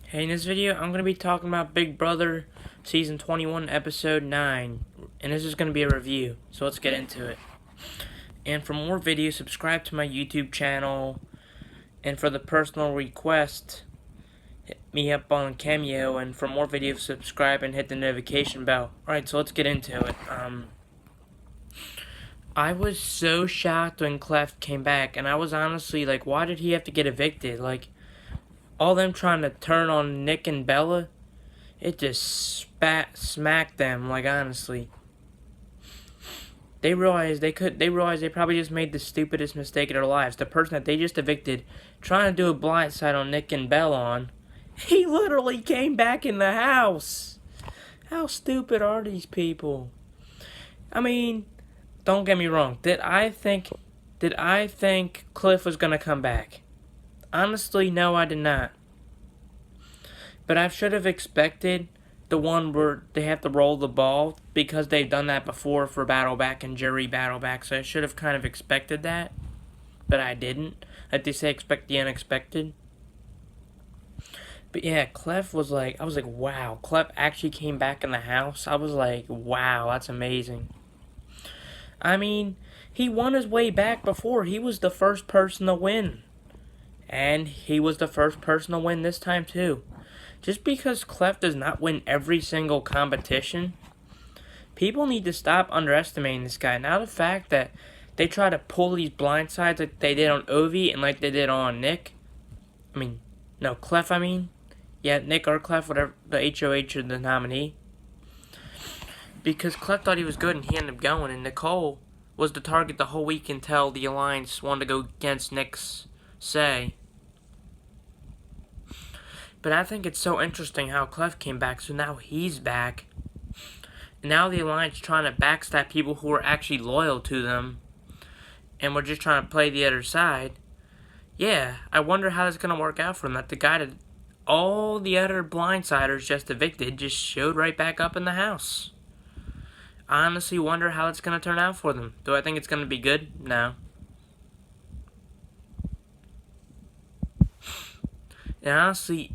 Hey, in this video, I'm going to be talking about Big Brother Season 21, Episode 9. And this is going to be a review, so let's get into it. And for more videos, subscribe to my YouTube channel. And for the personal request, hit me up on Cameo. And for more videos, subscribe and hit the notification bell. Alright, so let's get into it. I was so shocked when Clef came back. And I was honestly like, why did he have to get evicted? Like, all them trying to turn on Nick and Bella, it just smacked them, like, honestly. They realized they probably just made the stupidest mistake of their lives. The person that they just evicted, trying to do a blindside on Nick and Bella on, he literally came back in the house. How stupid are these people? I mean, don't get me wrong. Did I think Cliff was gonna come back? Honestly, no, I did not. But I should have expected the one where they have to roll the ball because they've done that before for Battle Back and Jury Battle Back. So I should have kind of expected that, but I didn't. Like they say, expect the unexpected. But yeah, Clef was like, I was like, wow, Clef actually came back in the house. I was like, wow, that's amazing. I mean, he won his way back before. He was the first person to win. And he was the first person to win this time too. Just because Clef does not win every single competition, people need to stop underestimating this guy. Now the fact that they try to pull these blindsides like they did on Ovi and like they did on Nick. Clef, Yeah, Nick or Clef, whatever, the HOH or the nominee. Because Clef thought he was good and he ended up going, and Nicole was the target the whole week until the Alliance wanted to go against Nick's say. But I think it's so interesting how Clef came back, so now he's back. And now the Alliance trying to backstab people who are actually loyal to them. And we're just trying to play the other side. Yeah, I wonder how that's going to work out for them. That the guy that all the other blindsiders just evicted just showed right back up in the house. I honestly wonder how it's going to turn out for them. Do I think it's going to be good? No. And honestly,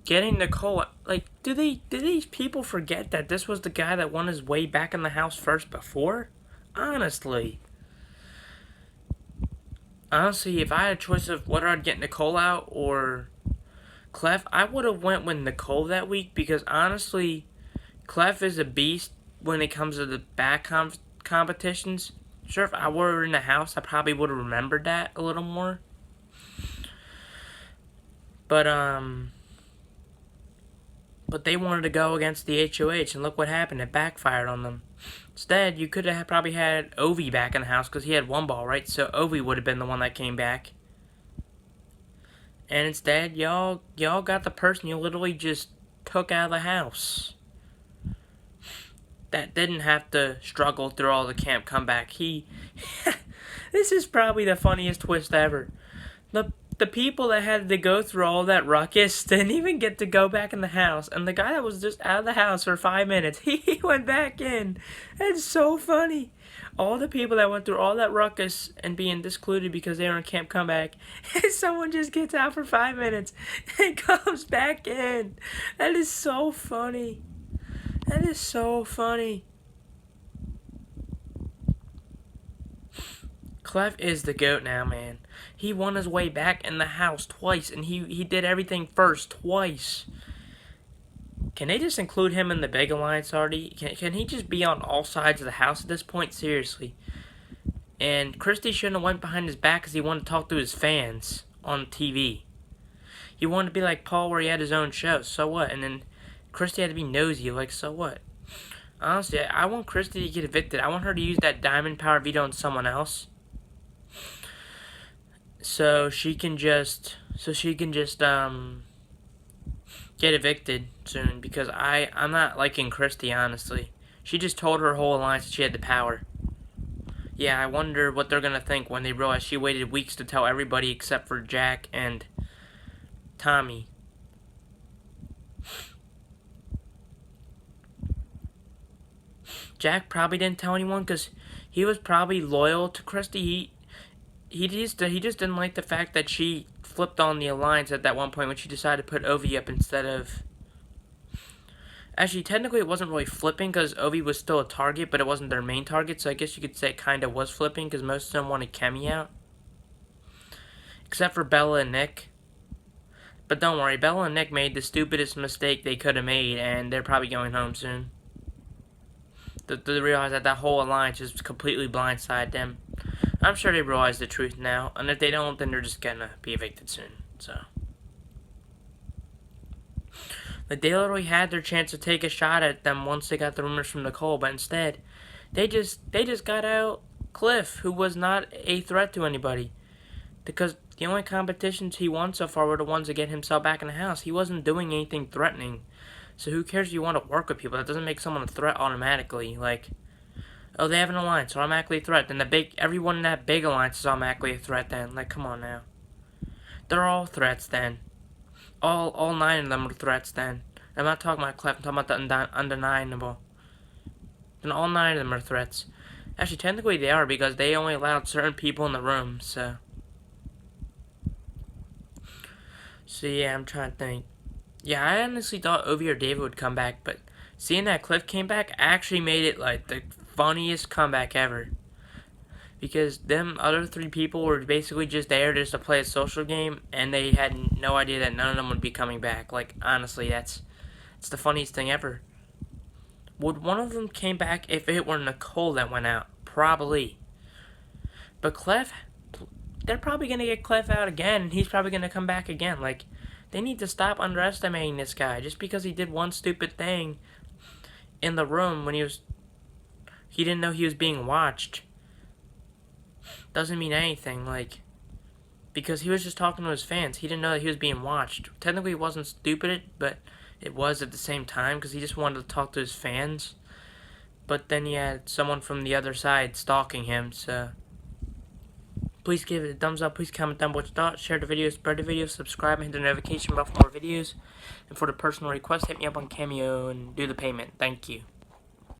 getting Nicole, like, did these people forget that this was the guy that won his way back in the house first before? Honestly, if I had a choice of whether I'd get Nicole out or Clef, I would have went with Nicole that week because honestly, Clef is a beast when it comes to the back competitions. Sure, if I were in the house, I probably would have remembered that a little more. But they wanted to go against the HOH, and look what happened. It backfired on them. Instead, you could have probably had Ovi back in the house because he had one ball, right? So Ovi would have been the one that came back. And instead, y'all got the person you literally just took out of the house. That didn't have to struggle through all the camp comeback. This is probably the funniest twist ever. The people that had to go through all that ruckus didn't even get to go back in the house. And the guy that was just out of the house for 5 minutes, he went back in. It's so funny. All the people that went through all that ruckus and being discluded because they were in camp comeback, and someone just gets out for 5 minutes and comes back in. That is so funny. That is so funny. Clef is the GOAT now, man. He won his way back in the house twice, and he did everything first twice. Can they just include him in the big alliance already? Can he just be on all sides of the house at this point? Seriously. And Christie shouldn't have went behind his back because he wanted to talk to his fans on TV. He wanted to be like Paul where he had his own show. So what? And then Christie had to be nosy. Like, so what? Honestly, I want Christie to get evicted. I want her to use that diamond power veto on someone else. So she can just get evicted soon because I'm not liking Christie, honestly. She just told her whole alliance that she had the power. Yeah, I wonder what they're gonna think when they realize she waited weeks to tell everybody except for Jack and Tommy. Jack probably didn't tell anyone because he was probably loyal to Christie. He just didn't like the fact that she flipped on the alliance at that one point when she decided to put Ovi up instead of... Actually, technically it wasn't really flipping because Ovi was still a target, but it wasn't their main target, so I guess you could say it kind of was flipping because most of them wanted Cameo out. Except for Bella and Nick. But don't worry, Bella and Nick made the stupidest mistake they could have made, and they're probably going home soon. They realize that whole alliance just completely blindsided them. I'm sure they realize the truth now, and if they don't, then they're just gonna be evicted soon, so. Like, they literally had their chance to take a shot at them once they got the rumors from Nicole, but instead, they just got out Cliff, who was not a threat to anybody. Because the only competitions he won so far were the ones to get himself back in the house. He wasn't doing anything threatening. So who cares if you want to work with people? That doesn't make someone a threat automatically. Like, oh, they have an alliance, so automatically a threat. Then everyone in that big alliance is automatically a threat then. Like, come on now. They're all threats then. All 9 of them are threats then. I'm not talking about Clef, I'm talking about the undeniable. Then all 9 of them are threats. Actually, technically they are because they only allowed certain people in the room, so. So yeah, I'm trying to think. Yeah, I honestly thought Ovi or David would come back, but seeing that Cliff came back actually made it like the funniest comeback ever. Because them other 3 people were basically just there just to play a social game, and they had no idea that none of them would be coming back. Like, honestly, it's the funniest thing ever. Would one of them came back if it were Nicole that went out? Probably. But Clef, they're probably going to get Clef out again, and he's probably going to come back again. Like, they need to stop underestimating this guy. Just because he did one stupid thing in the room when he didn't know he was being watched, doesn't mean anything. Like, because he was just talking to his fans. He didn't know that he was being watched. Technically, it wasn't stupid, but it was at the same time because he just wanted to talk to his fans. But then he had someone from the other side stalking him, so. Please give it a thumbs up. Please comment down what you thought. Share the video, spread the video, subscribe, and hit the notification bell for more videos. And for the personal request, hit me up on Cameo and do the payment. Thank you.